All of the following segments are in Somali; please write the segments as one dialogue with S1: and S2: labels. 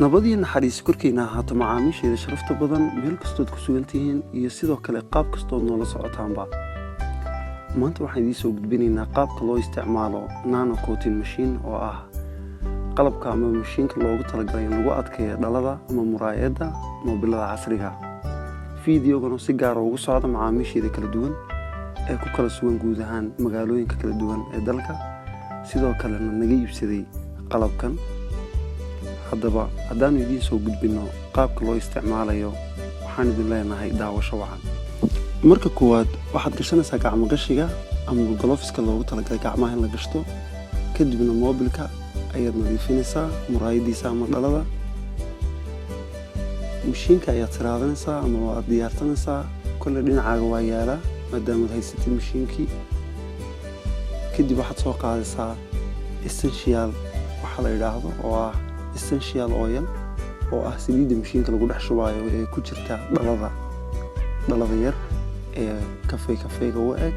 S1: nabadii naxariis korkiina ahaato macaamiisheeda sharafta badan meel kastood ku sugan tihiin iyo sidoo kale qaab kastood noola socotaanba. maanta waxaan idiin soo gudbinaynaa qaabka loo isticmaalo nano coating machine oo ah qalabka ama mashiinka loogu talagalay in lagu adkeeyo dhalada ama muraayadda moobilada casriga. fiidiyogan si gaar ah ugu socda macaamiisheeda kala duwan ee ku kala sugan guud ahaan magaalooyinka kala duwan ee dalka, sidoo kalena naga iibsaday qalabkan. haddaba haddaan idiin soo gudbino qaabka loo isticmaalayo, waxaan idin leenahay daawasho wacan. marka koowaad waxaad gashanaysaa gacmo gashiga ama gloveska loogu talagalay gacmaha in la gashto, kadibna moobilka ayaad nadiifinaysaa muraayadiisa ama dhalada. mashiinka ayaad siraadanaysaa ama waad diyaarsanaysaa, kolle dhinacaaga waa yaalaa maadaamaad haysatid mashiinkii. kadib waxaad soo qaadaysaa essential waxa la yidhaahdo oo ah essential oil oo ah saliidda mashiinka lagu dhex shubaayo ee ku jirta dhalada yar ee kafeega u eg.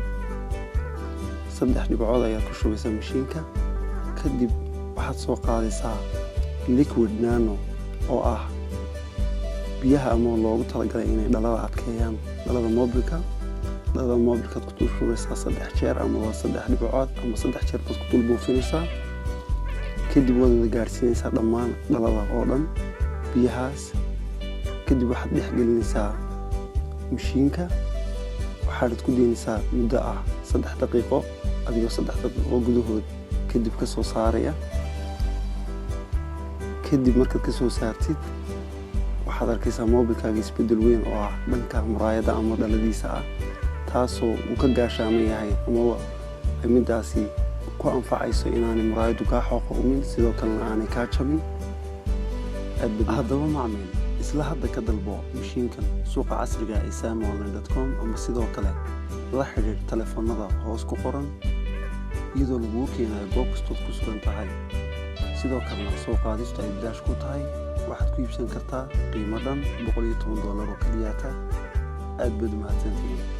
S1: 3 dhibcood ayaad ku shubaysaa mashiinka. kadib waxaad soo qaadaysaa liquid nano oo ah biyaha ama loogu talagalay inay dhalada adkeeyaan dhalada moobilka. dhalada moobilkaad ku dul shubaysaa 3 jeer ama 3 dhibcood ama 3 jeer baad ku dul buufinaysaa. kadib waad gaarsiinaysaa dhammaan dhalada oo dhan biyahaas. kadib waxaad dhex gelinaysaa mashiinka, waxaad ku deynaysaa muddo ah 3 daqiiqo adigoo 3 daqiiqo gudahood kadib ka soo saaraya. kadib markaad ka soo saartid waxaad arkaysaa moobilkaaga isbeddel weyn oo ah dhanka muraayadda ama dhaladiisa ah, taasoo uu ka gaashaaman yahay amaba midaasi ku anfacayso inaanay muraayaddu kaa xooqoomin, sidoo kalena aanay kaa jabin. haddaba macmiil, isla hadda ka dalbo mashiinkan suuqa casriga ee samonline.com ama sidoo kale la xidhiidh taleefanada hoos ku qoran iyadoo laguu keenayo goob kastood ku sugan tahay. sidoo kalena soo qaadistu ay bilaash ku tahay. waxaad ku iibsan kartaa qiimo dhan $110 oo keliyaata. aad baad u mahadsantihiin.